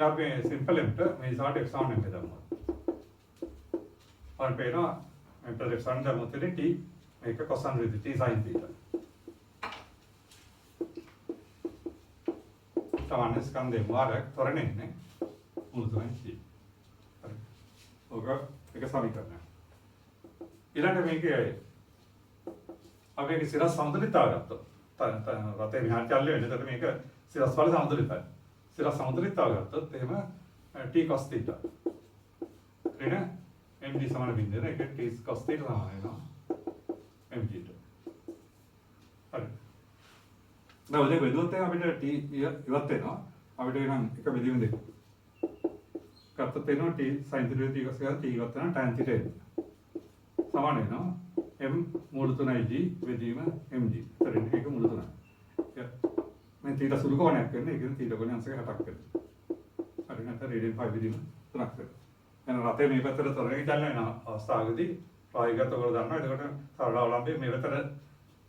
[SPEAKER 1] අපි සිම්පල් එකට මේ ඉස්සරහට එප්සලොන් එක දාමු. और पेनो मैं प्रोजेक्शन दा මොතේ t මේක cosine වේද t sin theta. සාමාන්‍ය ස්කන්ධේ මාර්ග තරණේ නේ මුළු තුනයි t. හරි. ඔක එක සමීකරණයක්. ඊළඟට මේකේ අපි මේක සිරස් සමතුලිතතාවය ගත්තොත්. රතේ විහාර චලනය වෙන. එතකොට මේක සිරස් වල සමතුලිතයි. සිරස් සමතුලිතතාවය ගත්තොත් එහෙම t cos θ. ඍණ mg සමාන බිඳුව. ඒක t cos θ සමාන වෙනවා mg ට. හරි. දැන් ඔය බෙදුවොත් අපිට t ඉවත් වෙනවා. අපිට එනම් එක බෙදීම දෙක. ගත්තොත් එනවා t sin θ t cos θ t ඉවත් වෙනවා tan θ සමාන වෙනවා m මූල 3යි g බෙදීම mg. හරි. ඒක මූල 3යි. මේ θ සුළු කෝණයක් වෙන්නේ. ඒක θ කෝණය අංශක 60ක් වෙනවා. හරි. නැත්නම් රේඩියන් 5 බෙදීම 3ක් වෙනවා. එහෙනම් රටේ මේ පැත්තට තරණය චලනය වෙන අවස්ථාවකදී ප්‍රායෝගිකව ඔයගොල්ලෝ දන්නවා. එතකොට සරල අවලම්බයේ මේ පැත්තට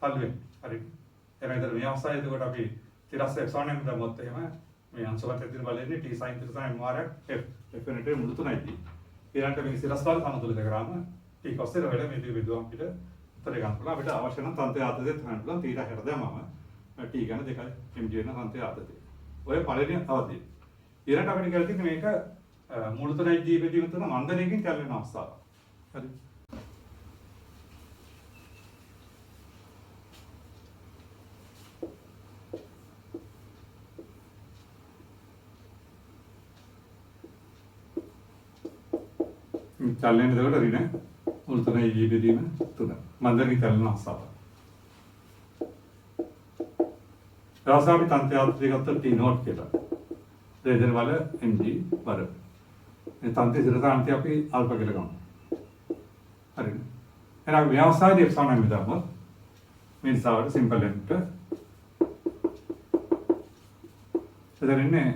[SPEAKER 1] තල්ලු වෙන්නේ. හරි. එහෙනම් ඉතින් මේ අවස්ථාවේ එතකොට අපි තිරස් x1 නම් දැම්මොත් එහෙම මේ අංශවත් ඇතුළේ බලන්නේ t sin θ sin මාරක් f වෙනට මුළු 3යි. ඊළඟට මේ සිරස් වල සමතුලිත කරාම t cos θ වල මේ දෙක බෙදුවම අපිට උත්තර ගන්න පුළුවන්. අපිට අවශ්‍ය නම් තන්ත්‍රය ආතතියත් ගන්න පුළුවන්. θ 60 දැම්මම t ගන්න 2 mg වෙන තන්ත්‍රය ආතතිය. ඔය පළවෙනි අවධිය. ඊළඟට අපිට කියලා තියෙන්නේ මේක මුළු 3යි g බෙදීම තුන මන්දණයකින් කැල් වෙන අවස්ථාව. හරි. චලනයේ එතකොට ඍණ මුළු 3යි g බෙදීම 3 මන්දණයකින් කැල් වෙන අවස්ථාව. රාසාවි තන්ත්‍රය ආතතිය ගත්තොත් t නෝට් කියලා. රේදන වල mg වර. මේ තන්ත්‍රයේ සිරතාන්තය අපි අල්ප කියලා ගමු. හරිද? එහෙනම් ව්‍යවස්ථාවේ f සමාන මෙතන මේ නිසාවට සිම්පල් එන්ට එතනින්නේ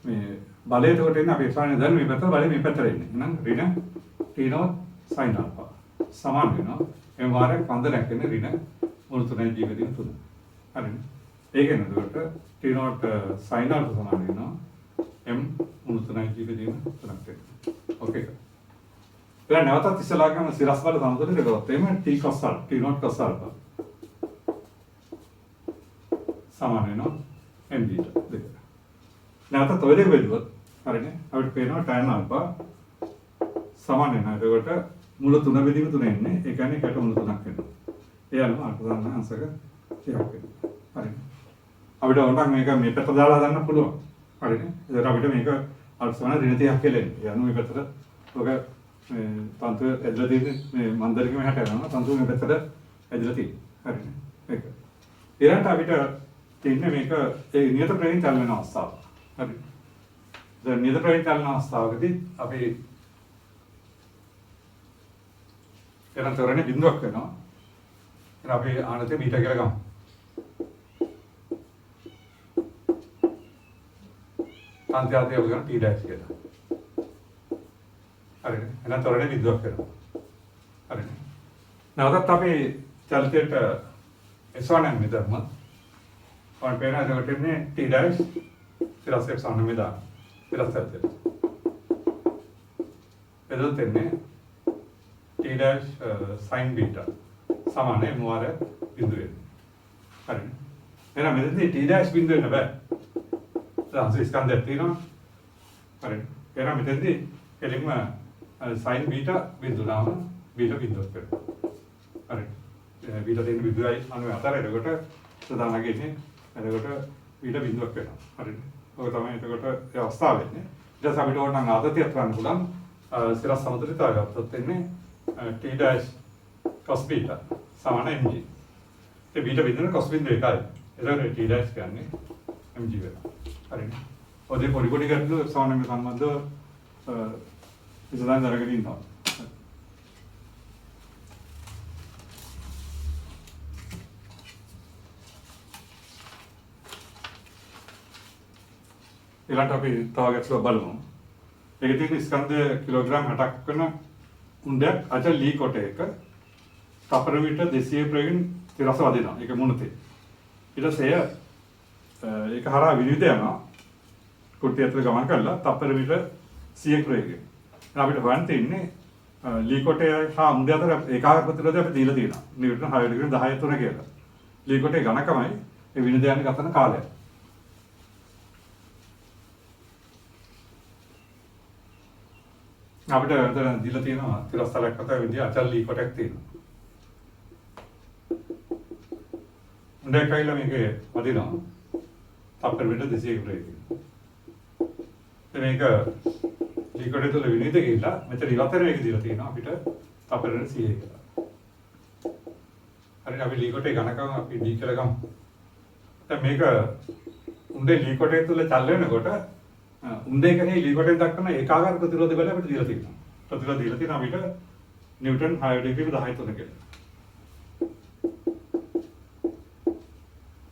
[SPEAKER 1] මේ බලයට කොට එන්නේ අපි f සමාන දැන් මේ පැත්ත බලය මේ පැත්තට එන්නේ. එහෙනම් ඍණ t නෝට් sin alpha සමාන වෙනවා m වාරයක් 5 දැක්කනේ ඍණ මුළු 3යි g බෙදීම 3. හරිද? ඒකෙන් එතකොට t නෝට් sin alpha සමාන වෙනවා m මුළු 3යි g බෙදීම 3ක් වෙනවා. ඕකේ. දැන් නැවතත් ඉස්සලා ගන්න සිරස් වල සමතුලිත කරොත් එimhe t cos alpha t note cos alpha සමාන වෙනවා mg ට දෙක. නැවතත් ඔය දෙක බෙදුවොත් හරිනේ අපිට පේනවා tan alpha සමාන වෙනවා. එතකොට මුළු 3 බෙදීම 3 එන්නේ. ඒ කියන්නේ කට මුළු 3ක් වෙනවා. ඒ අනුව අල්ප ගන්න අංශක 30ක් වෙනවා. හරිනේ. අපිට ඕනනම් මේක මේ පැත්ත දාලා දාන්න පුළුවන්. හරිනේ. ඒකට අපිට මේක අල්ප සමාන ඍණ 30ක් කියලා එන්නේ. ඒ අනුව මේ පැත්තට ඔක මේ තන්ත්‍රය ඇදලා තියෙන්නේ මේ මන්දරිකම හැට යනවා. තන්ත්‍රය මේ පැත්තට ඇදලා තියෙන්නේ. හරිනේ. මේක. ඊළඟට අපිට තියෙන්නේ මේක ඒ නියත ප්‍රවේගයෙන් චලන වෙන අවස්ථාව. හරි. දැන් නියත ප්‍රවේගයෙන් චලන අවස්ථාවකදී අපි එනම් තරණේ බිඳුවක් වෙනවා. එහෙනම් අපි ආනතේ බීටා කියලා ගමු. තන්ත්‍රය අපි ගන්න t dash කියලා. හරිනේ. එහෙනම් තරණේ බිඳුවක් වෙනවා. හරිනේ. නැවතත් අපි චලිතයට S1 නම් මෙතනම ඔන්න පේන එතකොට ඉන්නේ t dash සිරස් x1 මෙතන. සිරස් ඇත්තේ. එතකොට එන්නේ t dash sin beta සමාන m වාර බිඳුව වෙනවා. හරිනේ. එහෙනම් මෙතනදී t dash බිඳුව වෙන්න බෑ. දැන් ස්කන්ධයක් තියෙනවා. හරිනේ. එහෙනම් මෙතනදී එලින්ම sin beta බිඳුනාම beta බිඳුවක් වෙනවා. හරිනේ. beta දෙන්න බිඳුවයි අනුව අතර එතකොට ප්‍රධානගේ ඉන්නේ එතකොට beta බිඳුවක් වෙනවා. හරිනේ. ඔක තමයි එතකොට ඒ අවස්ථාව වෙන්නේ. ඊට පස්සේ අපිට ඕන නම් ආතතියක් ගන්න පුළුවන්. සිරස් සමතුලිතතාවය ගත්තොත් එන්නේ t dash cos beta සමාන mg. ඒ beta බිඳුන cos බිඳුව එකයි. එතකොට t dash කියන්නේ mg වෙනවා. හරිනේ. ඔය පොඩි පොඩි ගැටලු සමාන සම්බන්ධව ඉස්සරහින් අරගෙන ඉන්නවා. ඊළඟට අපි තව ගැටලුවක් බලමු. ඒකේ තියෙන ස්කන්ධය කිලෝග්‍රෑම් 60ක් වෙන උණ්ඩයක් අචල ලී කොටයක තපර මීටර 200 ප්‍රවේගයෙන් තිරස වදිනවා. ඒක මුණතේ. ඊට පස්සේ ඒක හරහා විනිවිද යනවා. කුට්ටිය ඇතුළේ ගමන් කරලා තපර මීටර 100 ප්‍රවේගයෙන්. අපිට හොයන්න තියෙන්නේ ලී කොටය හා උණ්ඩය අතර ඒකාග්‍ර ප්‍රතිරෝධය අපි දීලා තියෙනවා. නිව්ටන් 6 ඩිග්‍රී 10 3 කියලා. ලී කොටේ ඝනකමයි ඒ විනිවිද යන ගතන කාලය. අපිට දීලා තියෙනවා තිරස්තලයක් අතර විදිහ අචල ලී කොටයක් තියෙනවා. උණ්ඩයක් ඇවිල්ලා මේකේ වදිනවා. තප්පර විතර 200ක ප්‍රවේගයෙන්. මේක ලී කොටේ තුල විනිවිද ගිහිල්ලා මෙතන ඉවත් වෙන එක දීලා තියෙනවා අපිට තප්පර 100 කියලා. හරියට අපි ලී කොටේ ඝනකම අපි D කියලා ගමු. දැන් මේක උණ්ඩේ ලී කොටේ තුල චල වෙනකොට උණ්ඩේ කෙරෙහි ලී කොටෙන් දක්වන ඒකාකාර ප්‍රතිරෝධ බලය අපිට දීලා තියෙනවා. ප්‍රතිරෝධ දීලා තියෙනවා අපිට නිව්ටන් 6 ඩිග්‍රී 10 3 කියලා.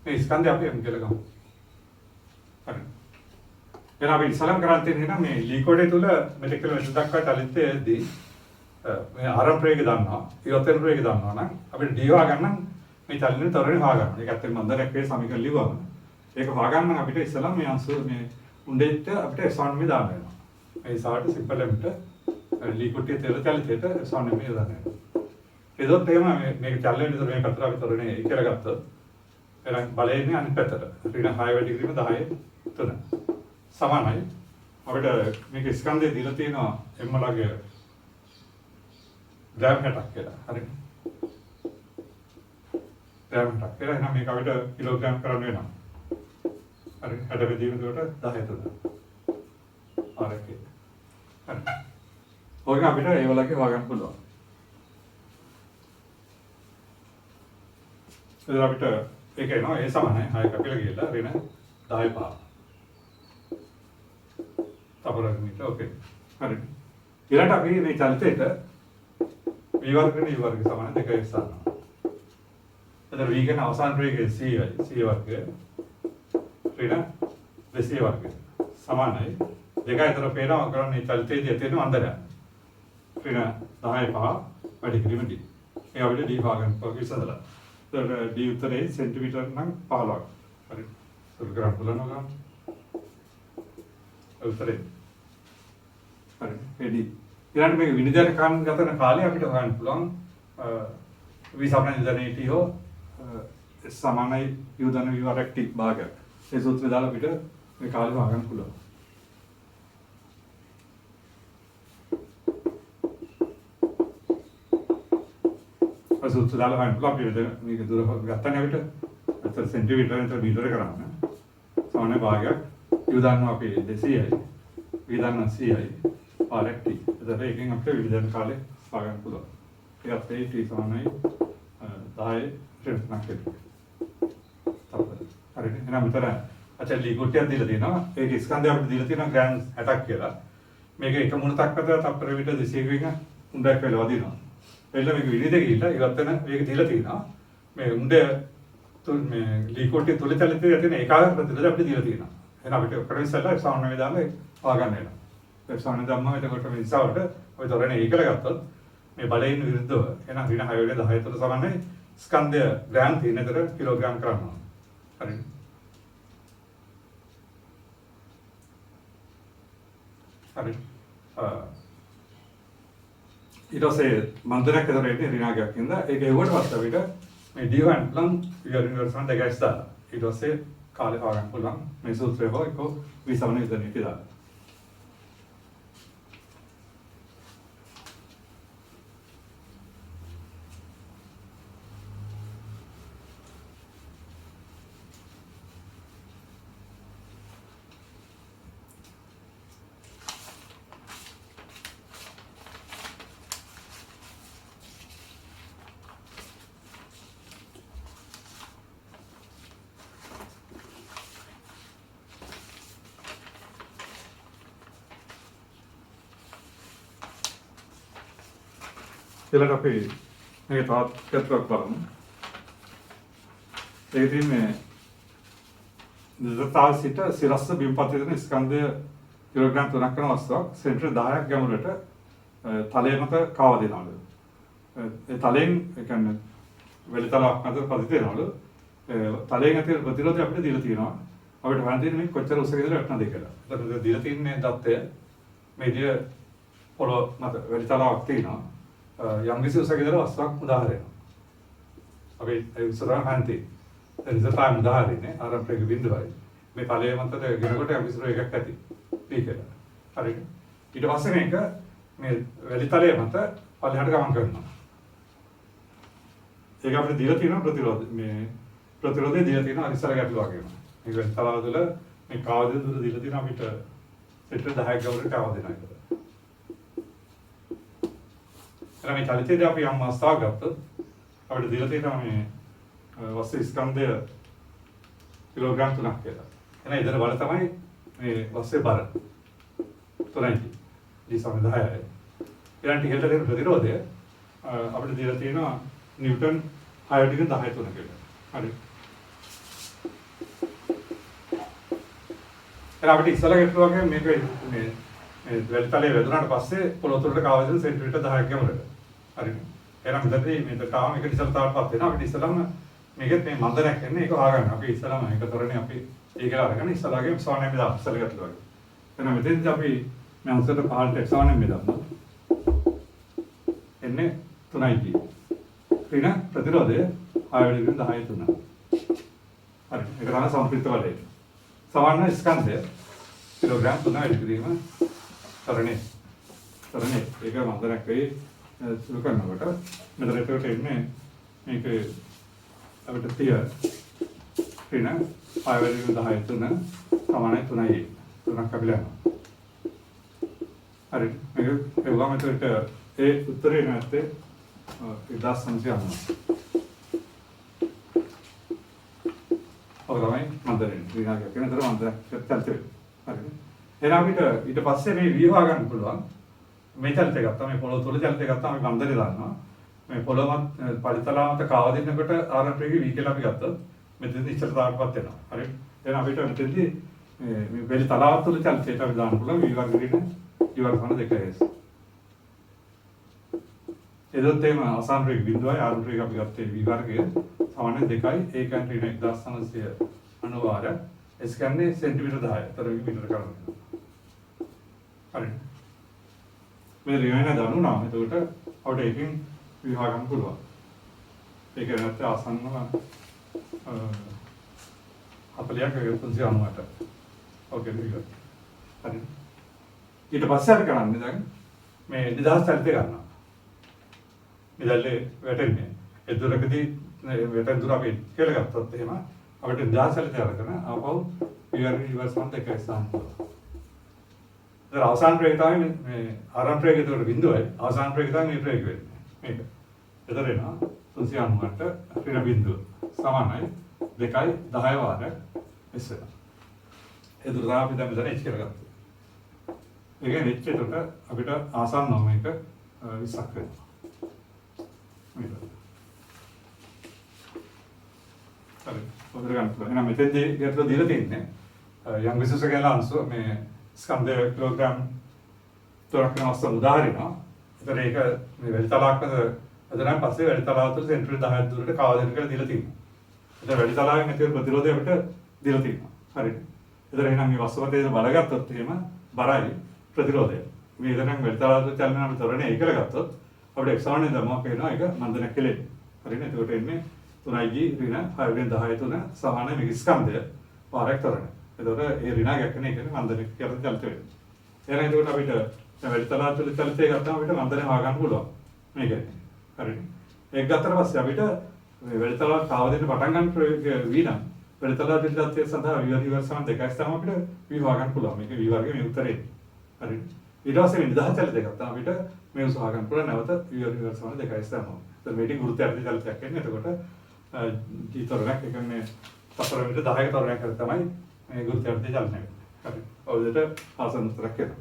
[SPEAKER 1] මේ ස්කන්ධය අපි M කියලා ගමු. හරි. එහෙනම් අපි ඉස්සලම් කරන් තියෙන්නේ නම් මේ ලී කොටේ තුල මෙතෙක් කියලා මෙතන දක්වා චලිතයේදී මේ ආරම්භ ප්‍රවේගය දන්නවා, ඉවත් වෙන ප්‍රවේගය දන්නවා නම් අපිට D හොයාගන්න මේ චලනයේ තරණය හොයාගන්න. ඒක ඇත්තටම මන්දරයක් වේ සමීකරණ ලිව්වම ඒක හොයාගන්න අපිට ඉස්සලම් මේ අංශු මේ උණ්ඩෙට අපිට S1 මේ දාන්න වෙනවා. මේ සාට සිම්පල් එකට ලී කොටේ තෙල චලිතයට S1 මේ දාන්න වෙනවා. ඒකත් එහෙම මේක චලනයේ විතර මේ කතර අපි තරණය කියලා ගත්තොත් එහෙනම් බලය ඉන්නේ අනිත් පැත්තට. ඍණ 6 ඩිග්‍රීම 10 3 සමානයි. අපිට මේක ස්කන්ධය දීලා තියෙනවා m ලගේ ග්‍රෑම් 60ක් කියලා. හරිද? ග්‍රෑම් 60ක් කියලා. එහෙනම් මේක අපිට කිලෝග්‍රෑම් කරන්න වෙනවා. හරි 60 බෙදීම එතකොට 10 3. ආරක. හරි. ඔයක අපිට ඒ වලගේ හොයාගන්න පුළුවන්. එතකොට අපිට ඒක එනවා ඒ සමානයි 6 කපිලා ගිහලා ඍණ 10 5. තපරමිට ඕකේ. හරි. ඊළඟට අපි මේ චලිතයට v වර්ග නේ u වර්ග සමාන දෙක ඉස්සනවා. එතකොට v කියන අවසාන ප්‍රවේගය c වර්ගය ඍණ 2c වර්ගය සමානයි. දෙක අතර පේනවා කරන්නේ චලිතයේදී ඇති වෙන අන්තරය. ඍණ 10 5 වැඩි කිරීම d. ඒ අපිට d භාගන පොක ඉස්සදලා. එතකොට d උත්තරේ සෙන්ටිමීටර නම් 15ක්. හරි. ඒක ග්‍රාම් බලනවා. උත්තරේ. හරි. එදී ඊළඟට මේක විනිදයට ගන්න ගතන කාලේ අපිට හොයන්න පුළුවන් v සමාන නිදනේටි හෝ සමානයි u ධන v වරක් t භාගයක්. ඒ සූත්‍රය දාලා අපිට මේ කාලේ හොයන්න පුළුවන්. ඒ සූත්‍රය දාලා හොයන්න පුළුවන්. අපි මේක දුර ගත්තනේ අපිට අතර සෙන්ටිමීටර විතර මීටර කරන්න. සමාන භාගයක් u දන්නවා අපි 200යි v දන්නවා 100යි වරක් t. එතකොට එකෙන් අපිට විවිධ කාලේ හොයන්න පුළුවන්. ඒ අපේ t සමානයි 10 ශ්‍රේණියක් වෙනවා. හරිද? එහෙනම් මෙතන අචල ලී කොටයක් දීලා තියෙනවා. ඒක ස්කන්ධය අපිට දීලා තියෙනවා ග්‍රෑම් 60ක් කියලා. මේක එක මුණතක් අතර තප්පර විතර 200කින් උණ්ඩයක් වෙලා වදිනවා. එළ මේක විනිද ගිහිල්ලා ඉවත් වෙන මේක දීලා තියෙනවා. මේ උණ්ඩය මේ ලී කොටේ තුල චලිතය තියෙන ඒකාකාර ප්‍රතිරෝධය අපිට දීලා තියෙනවා. එහෙනම් අපිට ඔකට ඉස්සෙල්ලා සාමාන්‍ය දාලා හොයාගන්න වෙනවා. ඒ සාමාන්‍ය ධම්ම එතකොට මේ ඉස්සවට ඔය තරණේ ඒකල ගත්තොත් මේ බලයෙන් විරුද්ධව එහෙනම් ඍණ 6 වලේ 10 තුල සමානයි ස්කන්ධය ග්‍රෑම් තියෙන විතර කිලෝග්‍රෑම් කරනවා. හරිද? හරි. ඊට පස්සේ මන්දරයක් විතර එන්නේ ඍණාගයක් ඉඳ ඒක එවුවට පස්සේ අපිට මේ d1 ප්ලම් යුනිවර්සල් දෙකයි දාලා ඊට පස්සේ කාලේ හොයන්න පුළුවන් මේ සූත්‍රය හොය එක v සමාන විදනේ කියලා. ඊළඟ අපි මේක තවත් පැත්තක් බලමු. ඒක තියෙන්නේ නිරතාව සිට සිරස්ස බිම්පත් වෙන ස්කන්ධය කිලෝග්‍රෑම් 3ක් කරන අවස්ථාවක් සෙන්ටිමීටර් 10ක් ගැඹුරට තලය මත කාව දෙනවලු. ඒ තලයෙන් ඒ කියන්නේ වෙලිතලක් අතර පදිත වෙනවලු. තලයෙන් ඇති ප්‍රතිරෝධය අපිට දීලා තියෙනවා. අපිට හොයන්න තියෙන්නේ මේ කොච්චර උස කියලා වැටෙනවද කියලා. ඒකට දීලා තියෙන්නේ தත්ත්වය මේ දිය පොළොව මත වෙලිතලක් තියෙනවා. යම් කිසි උසක විතර වස්තුවක් උදාහරණයක්. අපි ඒ උසරා හන්ති. එනිසා උදාහරණේ ආරම්භක බිඳුවයි. මේ ඵලයේ මතට ගෙනකොට යම් කිසි එකක් ඇති. මේකද. හරිද? ඊට පස්සේ මේක මේ වැලිතලයේ මත ඵලයට ගමන් කරනවා. ඒක අපිට දීලා තියෙන ප්‍රතිරෝධ මේ ප්‍රතිරෝධය දීලා තියෙනවා ඉස්සර ගැටලුව වගේම. මේක වෙලිතලාව තුළ මේ කාවදින දුර දීලා තියෙනවා අපිට සෙන්ටර් 10ක් ගවරට කාව දෙනවා ඒක. එහෙනම් මේ චලිතයේදී අපි යම් අවස්ථාවක් ගත්තොත් අපිට දීලා තියෙනවා මේ වස්තු ස්කන්ධය කිලෝග්‍රෑම් 3ක් කියලා. එහෙනම් ඉතන බල තමයි මේ වස්තුවේ බර 3යි. දී සම 10යි. ඊළඟට ඉහළට දෙන ප්‍රතිරෝධය අපිට දීලා තියෙනවා නිව්ටන් 6 10 3 කියලා. හරි. එහෙනම් අපිට ඉස්සලා ගැටලුව වගේ මේක මේ වැලිතලයේ වැදුනාට පස්සේ පොළොව තුළට කාවදින සෙන්ටිමීටර් 10ක් ගැඹුරට. හරිද? එහෙනම් මෙතනදී මේක තාම එක ඉස්සලතාවටපත් වෙනවා. අපිට ඉස්සලම මේකෙත් මේ මන්දරයක් එන්නේ ඒක හොයාගන්න. අපි ඉස්සලම ඒක තොරනේ අපි ඒක අරගෙන ඉස්සලාගේ සාමාන්‍ය මේ දාපසල ගැටලුව වගේ. එහෙනම් මෙතෙන්දී අපි මේ අංශයට පහළට සාමාන්‍ය මේ දාන්න. එන්නේ 3යි කියේ. ඍණ ප්‍රතිරෝධය 6 10 3. හරි. ඒක තමයි සම්ප්‍රිත වලේ. සමාන ස්කන්ධය කිලෝග්‍රෑම් 3 වැඩි කිරීම තරණේ ඒක මන්දරයක් වෙයි සුළු කරනකොට මෙතන ඒකට එන්නේ මේක අපිට 30 ඍණ 5 වැඩි 10 3 සමානයි 3යි 3ක් අපි ලයනවා. හරි මේක ඒවා මෙතනට ඒ උත්තරේ නැත්තේ 1990. ඔය තමයි මන්දරෙන් විනාගයක් වෙනතර මන්දරයක් චලිතය. හරිද? එහෙනම් අපිට ඊට පස්සේ මේ විවාහ ගන්න පුළුවන්. මේ චලිතය ගත්තා මේ පොළොව තුල චලිතය ගත්තා අපි මන්දරේ දානවා. මේ පොළොවමත් පරිතලාවත කාවදිනකොට ආරම්භයේ වී කියලා අපි ගත්තොත් මෙතනදී ඉස්සර තාවටපත් වෙනවා. හරි? එහෙනම් අපිට මෙතනදී මේ වෙලි තලාව තුල චලිතයට අපි දාන්න පුළුවන් වී වර්ග ඍණ ඊ වර්ග සම 2s. එදොත් එම අවසාන රේඛ බිඳුවයි ආරම්භ රේඛ අපි ගත්තේ වී වර්ගය සමාන 2යි ඒකෙන් ඍණ 1990 S කියන්නේ සෙන්ටිමීටර 10. තර මීටර කරනවා. හරි. මේ ඍණ දන්නුනා. එතකොට අපිට එකකින් විභාග ගන්න පුළුවන්. ඒක නැත්නම් ආසන්නව 40ක් 398. ඕකේ නේද? හරි. ඊට පස්සේ අපි කරන්නේ දැන් මේ නිදහස් චලිතය ගන්නවා. නිදල්ලේ වැටෙන්නේ. ඒ දුරකදී වැටෙන දුර අපි කියලා ගත්තොත් එහෙම අපිට නිදහස් චලිතය අරගෙන ආපහු ඊවර්සන් දෙකයි සම්පූර්ණ. දැන් අවසාන ප්‍රේගය තමයි මේ ආරම්භ ප්‍රේගය උඩ බිඳුවයි අවසාන ප්‍රේගය තමයි මේ ප්‍රේගය වෙන්නේ. මේක. එතන එනවා 398 ඍණ බිඳුව සමානයි 2යි 10 වාරයක් එස් වෙනවා. ඒ දුර තමයි අපි දැන් මෙතන එච් කියලා ගත්තා. ඒ කියන්නේ එච් එකට අපිට ආසන්නව මේක 20ක් වෙනවා. මේක. හරි. පොතර ගන්න පුළුවන්. එහෙනම් මෙතෙන්දී ගැටලුව දීලා තියෙන්නේ යම් විශේෂ කියලා අංශුව මේ ස්කන්ධය කිලෝග්‍රෑම් 3ක් වෙන අවස්ථාව උදාහරණයක්. ඒතර ඒක මේ වැලිතලාවකද අදනම් පස්සේ වැලිතලාව තුළ සෙන්ටිමීටර් 10ක් දුරට කාවදින කියලා දීලා තියෙනවා. ඒතර වැලිතලාවෙන් ඇති වෙන ප්‍රතිරෝධය අපිට දීලා තියෙනවා. හරිද? ඒතර එහෙනම් මේ වස්තුවතේ බලගත්තොත් එහෙම බරයි ප්‍රතිරෝධය. මේ ඉදනම් වැලිතලාව තුළ චලන අපි තොරණේ ඒක ගත්තොත් අපිට එක්සාවනේ දමවා පේනවා ඒක මන්දනක් කෙලෙන්නේ. හරිද? එතකොට එන්නේ 3යි ඍණ 6 10 3 සමාන මේ ස්කන්ධය පාරක් තොරණ. එතකොට ඒ ඍණ ගැක්කනේ කියන්නේ මන්දනක් කියලා චලිත වෙනවා. එහෙනම් එතකොට අපිට දැන් වැලිතලාව තුළ චලිතය ගත්තාම අපිට මන්දනේ හොයාගන්න පුළුවන්. මේක. හරිද? ඒක ගත්තට පස්සේ අපිට මේ වැලිතලාව කාවදින්න පටන් ගන්න වීනම් වැලිතලාව පිටත්තේ සඳහා විවර්සන දෙකක් තමයි අපිට විවාහ ගන්න පුළුවන්. මේක වී වර්ගයේ මේ උත්තරේ. හරිද? ඊට පස්සේ මේ නිදහස් චලිතය ගත්තාම අපිට මේ උසහා ගන්න පුළුවන් නැවත විවර්සන දෙකක් තමයි. එතන මේටි ගුරුත්වාකර්ෂණ චලිතයක් එන්නේ. එතකොට ජීතරණයක් ඒ කියන්නේ තප්පර මීටර 10ක තරණයක් තමයි මේ ගුරුත්වාකර්ෂණ චලනය. හරි. ඔය විදිහට ආසන්න උත්තරයක් එනවා.